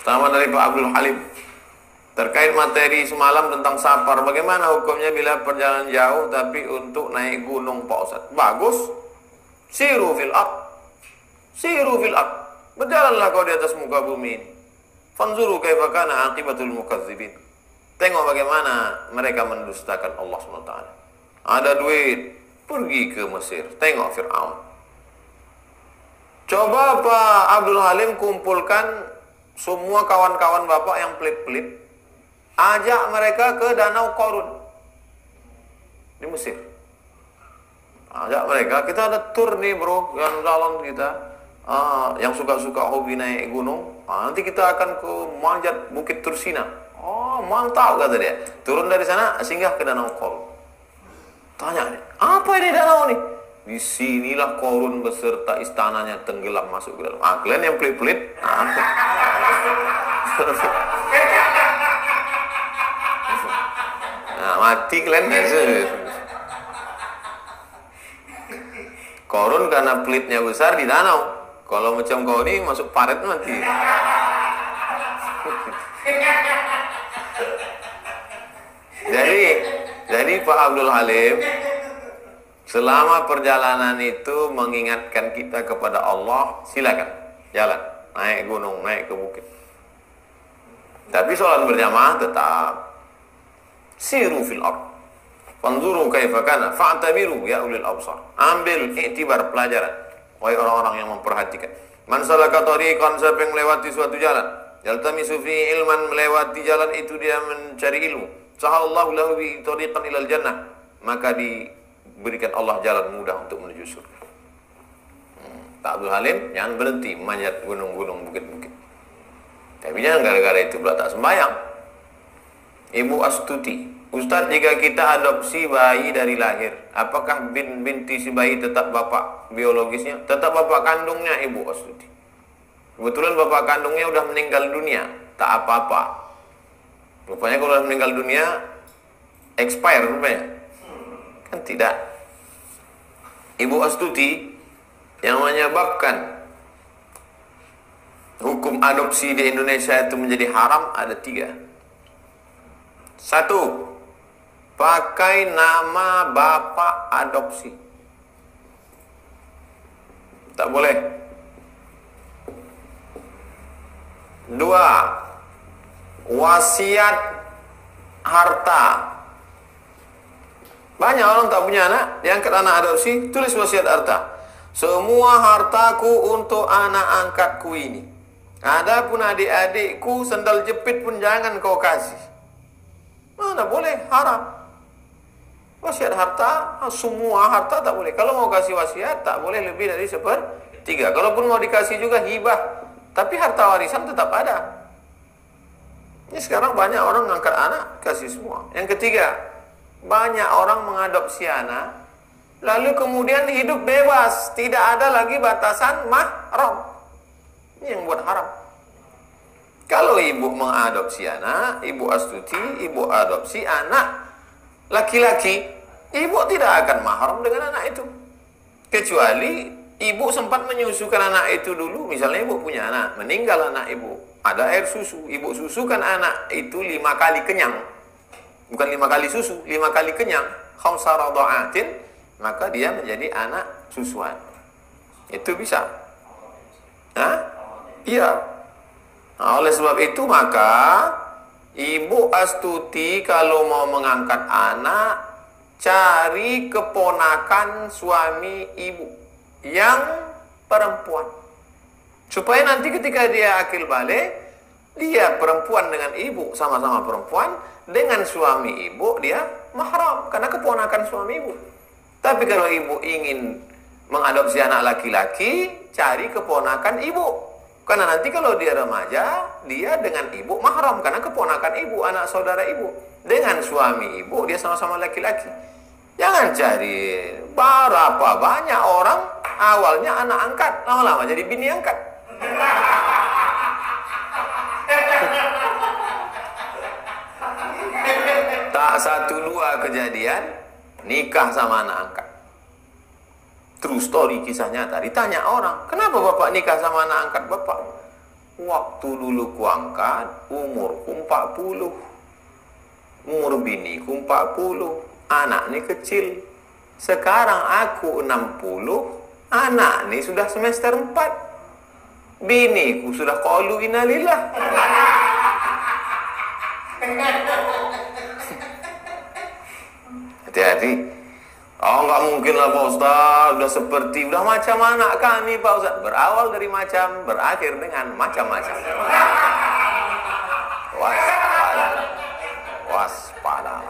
Pertama dari Pak Abdul Halim. Terkait materi semalam tentang safar, bagaimana hukumnya bila perjalanan jauh tapi untuk naik gunung Pak Ustaz? Bagus. Siru fil ard. Siru fil ard. Berjalanlah kau di atas muka bumi ini. Fanzuru kaifa kana aqibatul mukazzibin. Tengok bagaimana mereka mendustakan Allah SWT. Ada duit, pergi ke Mesir, tengok Fir'aun. Coba Pak Abdul Halim kumpulkan semua kawan-kawan Bapak yang pelit-pelit, ajak mereka ke Danau Qarun di Mesir. Ajak mereka, kita ada tur nih bro, jalan kita yang suka-suka hobi naik gunung. Nanti kita akan ke manjat Bukit Tursina. Oh mantap kata dia. Turun dari sana singgah ke Danau Qarun. Tanya nih, apa ini danau nih? Di sinilah Qarun beserta istananya tenggelam masuk ke dalam. Kalian yang pelit-pelit, nah mati kalian. Qarun karena pelitnya besar di danau. Kalau macam kau ini masuk paret mati. Jadi Pak Abdul Halim, selama perjalanan itu mengingatkan kita kepada Allah, silakan jalan, naik gunung, naik ke bukit. Tapi sholat berjamaah tetap. Siru fil ard. Fanzuru kaifa kana fa'tabiru ya ulil absar. Ambil iktibar pelajaran, wahai orang-orang yang memperhatikan. Man salaka tariqan, siapa yang melewati suatu jalan, yaltamisu fi ilman, melewati jalan itu dia mencari ilmu. Sahallahu lahu bi tariqan ilal jannah, maka diberikan Allah jalan mudah untuk menuju surga. Pak Abdul Halim jangan berhenti memanjat gunung-gunung, bukit-bukit. Tapi jangan gara-gara itu pula tak sembahyang. Ibu Astuti, Ustaz, jika kita adopsi bayi dari lahir, apakah binti si bayi tetap bapak biologisnya? Tetap bapak kandungnya, Ibu Astuti. Kebetulan bapak kandungnya udah meninggal dunia, tak apa-apa. Rupanya kalau udah meninggal dunia, expire rupanya. Kan tidak. Ibu Astuti, yang menyebabkan hukum adopsi di Indonesia itu menjadi haram ada 3. 1, pakai nama bapak adopsi. Tak boleh. 2, wasiat harta. Banyak orang tak punya anak, diangkat anak adopsi, tulis wasiat harta. Semua hartaku untuk anak angkatku ini. Adapun adik-adikku, sendal jepit pun jangan kau kasih. Mana boleh, haram. Wasiat harta, semua harta tak boleh. Kalau mau kasih wasiat, tak boleh lebih dari 1/3. Kalaupun mau dikasih juga hibah, tapi harta warisan tetap ada. Ini sekarang banyak orang ngangkat anak, kasih semua. Yang ketiga, banyak orang mengadopsi anak, lalu kemudian hidup bebas, tidak ada lagi batasan mahram. Ini yang buat haram. Kalau ibu mengadopsi anak, Ibu Astuti, ibu adopsi anak laki-laki, ibu tidak akan mahram dengan anak itu. Kecuali ibu sempat menyusukan anak itu dulu, misalnya ibu punya anak, meninggal anak ibu, ada air susu, ibu susukan anak itu 5 kali kenyang. Bukan 5 kali susu, 5 kali kenyang. Khamsa radha'atin, maka dia menjadi anak susuan. Itu bisa. Hah? Iya. Nah, oleh sebab itu maka Ibu Astuti kalau mau mengangkat anak, cari keponakan suami ibu yang perempuan. Supaya nanti ketika dia akil balik, dia perempuan dengan ibu, sama-sama perempuan, dengan suami ibu dia mahram karena keponakan suami ibu. Tapi kalau ibu ingin mengadopsi anak laki-laki, cari keponakan ibu. Karena nanti kalau dia remaja, dia dengan ibu mahram karena keponakan ibu, anak saudara ibu. Dengan suami ibu, dia sama-sama laki-laki. Jangan cari berapa banyak orang awalnya anak angkat, lama-lama jadi bini angkat. Tak 1-2 kejadian nikah sama anak angkat. True story, kisah nyata. Ditanya orang, kenapa bapak nikah sama anak angkat bapak? Waktu dulu kuangkat, umurku 40. Umur biniku 40. Anak ini kecil. Sekarang aku 60. Anak ini sudah semester 4. Biniku sudah qalu innalillah. Hati-hati. Oh, nggak mungkin lah Pak Ustaz, udah macam anak kami Pak Ustaz. Berawal dari macam, berakhir dengan macam-macam. Waspada. Waspada.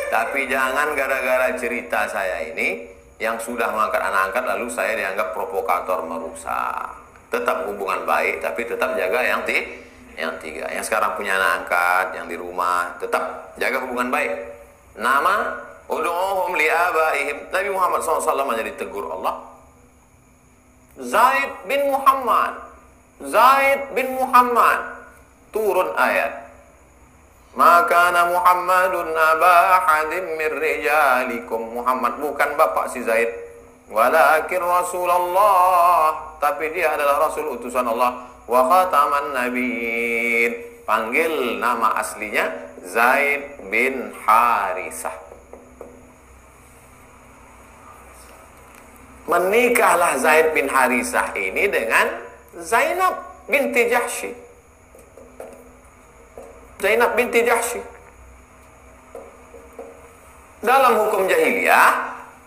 Tapi jangan gara-gara cerita saya ini, yang sudah mengangkat anak angkat lalu saya dianggap provokator merusak. Tetap hubungan baik, tapi tetap jaga yang tiga. Yang sekarang punya anak angkat, yang di rumah, tetap jaga hubungan baik. Nama ud'uhum li'abaihim. Nabi Muhammad SAW menjadi tegur Allah. Zaid bin Muhammad. Turun ayat. Maka Muhammadun aba ahadim min rijalikum. Muhammad bukan bapak si Zaid. Walakin Rasulullah. Tapi dia adalah Rasul utusan Allah. Wa khataman nabiyyin. Panggil nama aslinya Zaid bin Harisah. Menikahlah Zaid bin Harisah ini dengan Zainab binti Jahsy. Zainab binti Jahsy. Dalam hukum jahiliyah,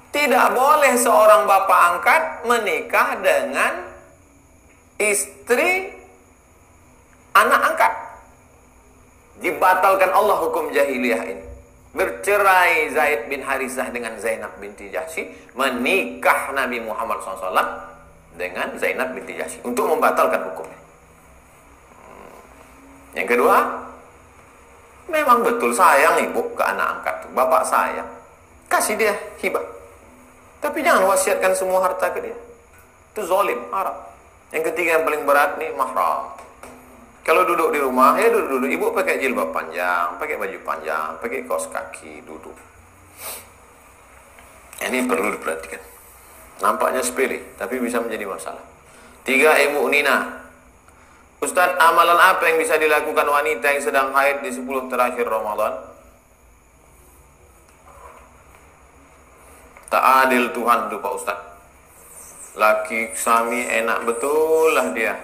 tidak boleh seorang bapak angkat menikah dengan istri anak angkat. Dibatalkan Allah hukum jahiliyah ini. Bercerai Zaid bin Harisah dengan Zainab binti Jahsy, menikah Nabi Muhammad SAW dengan Zainab binti Jahsy untuk membatalkan hukumnya. Yang kedua, memang betul sayang ibu ke anak angkat. Bapak sayang, kasih dia hibah. Tapi jangan wasiatkan semua harta ke dia. Itu zalim, haram. Yang ketiga yang paling berat nih, mahram. Kalau duduk di rumah, ya duduk. Ibu pakai jilbab panjang, pakai baju panjang, pakai kaos kaki, duduk. Ini perlu diperhatikan. Nampaknya sepele, tapi bisa menjadi masalah. 3, Ibu Nina. Ustadz, amalan apa yang bisa dilakukan wanita yang sedang haid di 10 terakhir Ramadan? Tak adil Tuhan itu Pak Ustadz. Laki suami enak betul lah dia.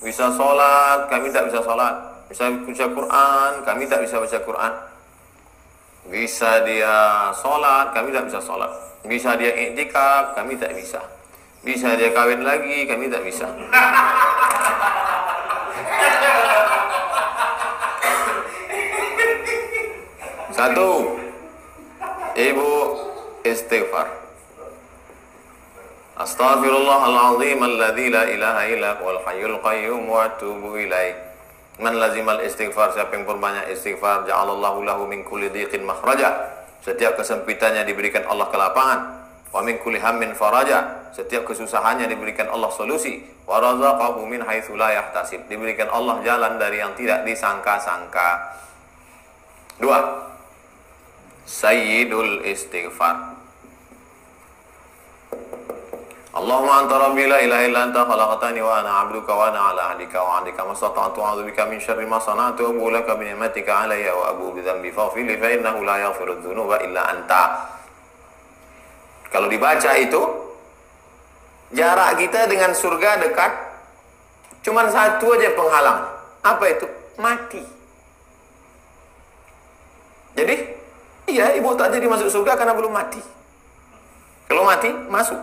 Bisa sholat, kami tak bisa sholat. Bisa baca Quran, kami tak bisa baca Quran. Bisa dia sholat, kami tak bisa sholat. Bisa dia iktikaf, kami tak bisa. Bisa dia kawin lagi, kami tak bisa. Satu, Ibu istighfar. Astaghfirullahaladzim alladzi la ilaha illa huwal hayyul qayyum wa atubu ilaih. Man lazimal istighfar, siapa yang berbanyak istighfar, ja'alallahu lahu min kulli dhiqin makhraja. Setiap kesempitannya diberikan Allah kelapangan. Wa min kulli hammin faraja. Setiap kesusahannya diberikan Allah solusi. Wa razaqahu min haitsu la yahtasib. Diberikan Allah jalan dari yang tidak disangka-sangka. 2. Sayyidul istighfar. Allahumma anta rabbi la ilaha illa anta khalaqtani wa ana 'abduka wa ana 'ala 'ahdika wa 'adika mastata'tu a'udzu bika min syarri ma sana'tu wa abu'u laka bi ni'matika 'alayya wa abu'u bi dhanbi faghfir li fa innahu la yaghfiru dzunuba illa anta. Kalau dibaca itu, jarak kita dengan surga dekat. Cuman satu aja penghalang. Apa itu? Mati. Jadi, iya, ibu tak jadi masuk surga karena belum mati. Kalau mati, masuk.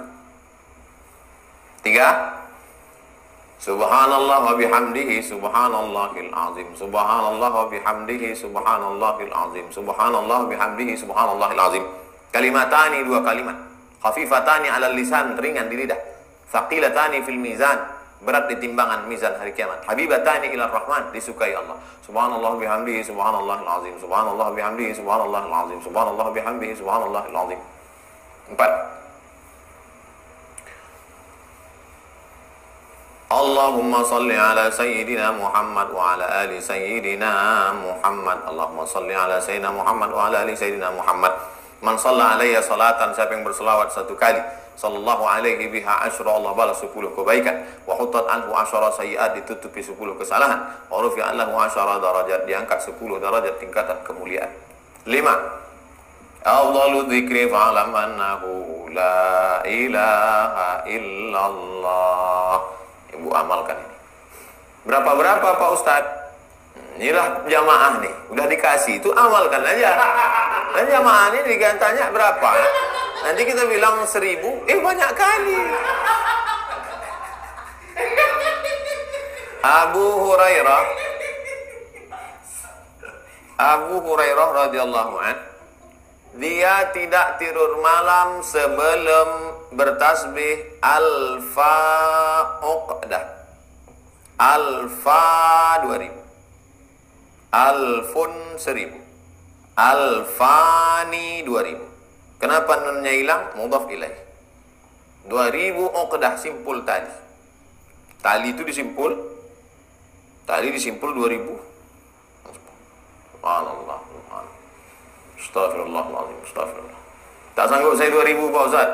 3. Subhanallah wa bihamdihi subhanallahil azim. Subhanallah wa bihamdihi subhanallahil azim. Subhanallah wa bihamdihi subhanallahil azim. Kalimatani, 2 kalimat. Khafifatani 'alal lisan, ringan di lidah. Thaqilatani fil mizan, berat di timbangan mizan hari kiamat. Habibatani ilar rahman, disukai Allah. Subhanallah wa bihamdihi subhanallahil azim. Subhanallah wa bihamdihi subhanallahil azim. Subhanallah wa bihamdihi subhanallahil azim. 4. Allahumma salli ala sayyidina Muhammad wa ala ali sayyidina Muhammad. Allahumma salli ala sayyidina Muhammad wa ala ali sayyidina Muhammad. Man shalla alayya salatan, siapa yang berselawat 1 kali, sallallahu alaihi biha asyra, Allah balas 10 kebaikan. Wa huttat anhu asyara sayiat, ditutupi 10 kesalahan. Wa rufi'a lahu asyara darajat, diangkat 10 derajat tingkatan kemuliaan. 5. Afdalu dzikri fa'lam annahu la ilaha illallah. Ibu amalkan ini. Berapa Pak Ustaz? Inilah jamaah nih, udah dikasih, itu amalkan aja. Dan jamaah ini digantanya berapa? Nanti kita bilang 1000, banyak kali. Abu Hurairah radhiyallahu an, dia tidak tidur malam sebelum bertasbih alfa uqdah. Alfa 2000. Alfun 1000. Alfani 2000. Kenapa nunnya hilang? Mudhaf ilaih. 2000 uqdah, simpul tali. Tali itu disimpul. Tali disimpul 2000. Subhanallah. Astagfirullahaladzim. Astagfirullah. Tak sanggup saya 2000 Pak Ustaz.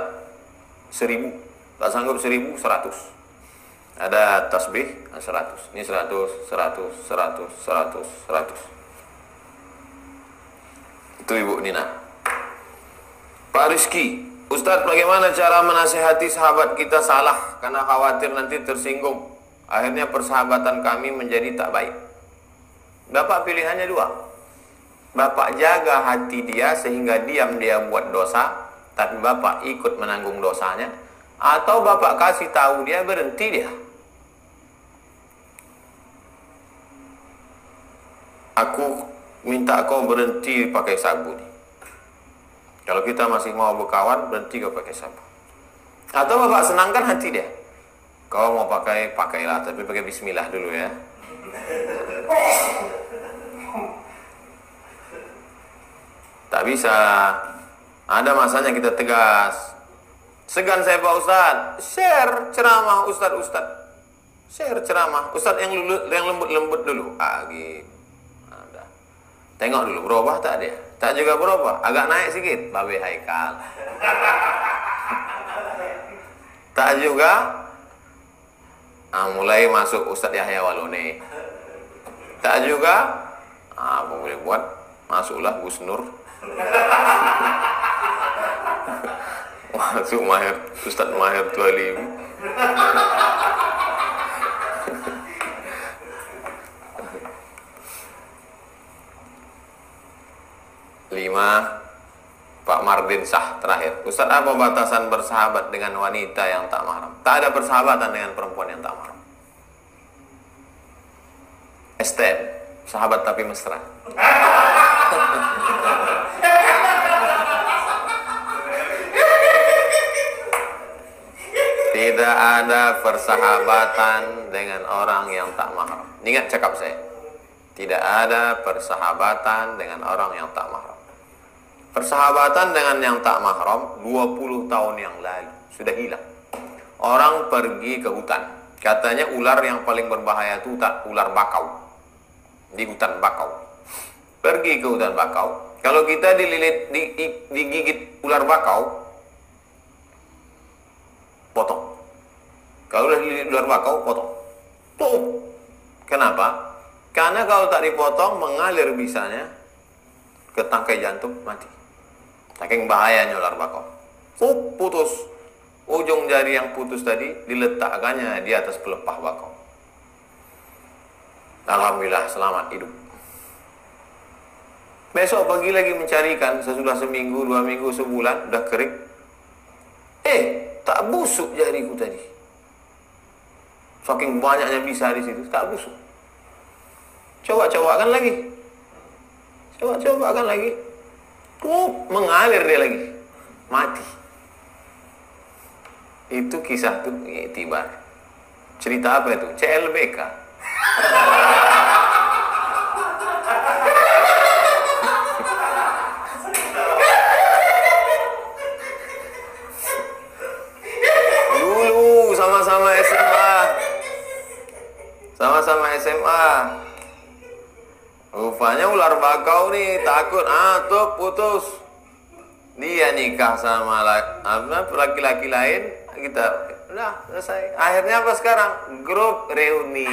1000. Tak sanggup 1000, 100. Ada tasbih 100. Ini 100, 100, 100, 100, 100. Itu Ibu Nina. Pak Rizky, Ustadz, bagaimana cara menasihati sahabat kita salah karena khawatir nanti tersinggung? Akhirnya persahabatan kami menjadi tak baik. Bapak pilihannya 2. Bapak jaga hati dia sehingga diam dia buat dosa, tapi Bapak ikut menanggung dosanya. Atau Bapak kasih tahu dia, berhenti dia. Aku minta kau berhenti pakai sabu nih. Kalau kita masih mau berkawan, berhenti kau pakai sabu. Atau Bapak senangkan hati dia. Kau mau pakai, pakailah, tapi pakai bismillah dulu ya. Tak bisa. Ada masanya kita tegas. Segan saya Pak Ustadz, share ceramah Ustadz. Share ceramah Ustadz yang lembut-lembut dulu. Gitu. Tengok dulu, berubah tak dia? Tak juga berubah, agak naik sedikit. Babe Haikal. Tak juga, mulai masuk Ustadz Yahya Walone. Tak juga, apa boleh buat? Masuklah Gus Nur. Masuk Ustadz Mahir Tualibi. 5. Pak Mardin Sah terakhir. Ustaz, apa batasan bersahabat dengan wanita yang tak mahram? Tak ada persahabatan dengan perempuan yang tak mahram. STM, sahabat tapi mesra. Tidak ada persahabatan dengan orang yang tak mahram. Ingat cakap saya. Tidak ada persahabatan dengan orang yang tak mahram. Persahabatan dengan yang tak mahram 20 tahun yang lalu sudah hilang. Orang pergi ke hutan. Katanya ular yang paling berbahaya itu ular bakau. Di hutan bakau. Pergi ke hutan bakau. Kalau kita digigit ular bakau, potong. Kalau digigit ular bakau, potong. Tuh. Kenapa? Karena kalau tak dipotong mengalir bisanya ke tangkai jantung, mati. Saking bahayanya ular bakau. Putus. Ujung jari yang putus tadi diletakkannya di atas pelepah bakau. Alhamdulillah selamat hidup. Besok pagi lagi mencarikan, sesudah seminggu, 2 minggu, sebulan, udah kering. Tak busuk jariku tadi. Saking banyaknya bisa di situ, tak busuk. Coba-cobakan lagi. Coba-cobakan lagi. Mengalir dia lagi. Mati. Itu kisah tuh iktibar. Cerita apa itu? CLBK. Dulu sama-sama SMA. Sama-sama SMA. Rupanya ular bakau nih takut, tuh putus. Dia nikah sama laki-laki lain, kita udah selesai. Akhirnya apa sekarang? Grup reuni.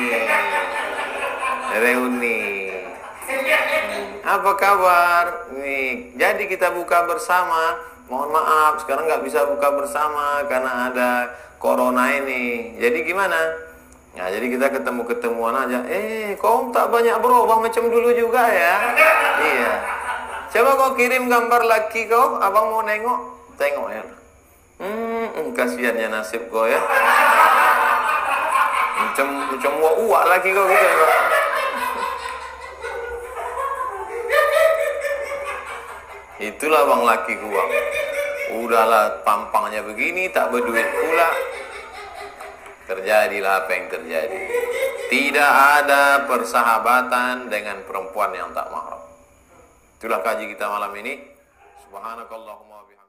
Apa kabar? Nih, jadi kita buka bersama. Mohon maaf, sekarang nggak bisa buka bersama karena ada corona ini. Jadi gimana? Nah, jadi kita ketemu-ketemuan aja. Kau tak banyak berubah macam dulu juga ya? Iya. Coba kau kirim gambar laki kau, abang mau nengok. Tengok ya. Kasihannya nasib kau ya. Macam uak laki kau gitu ya, Pak. Itulah bang laki gua. Udahlah pampangnya begini, tak berduit pula. Terjadilah apa yang terjadi. Tidak ada persahabatan dengan perempuan yang tak mahram. Itulah kaji kita malam ini. Subhanakallahumma wa bihamdika.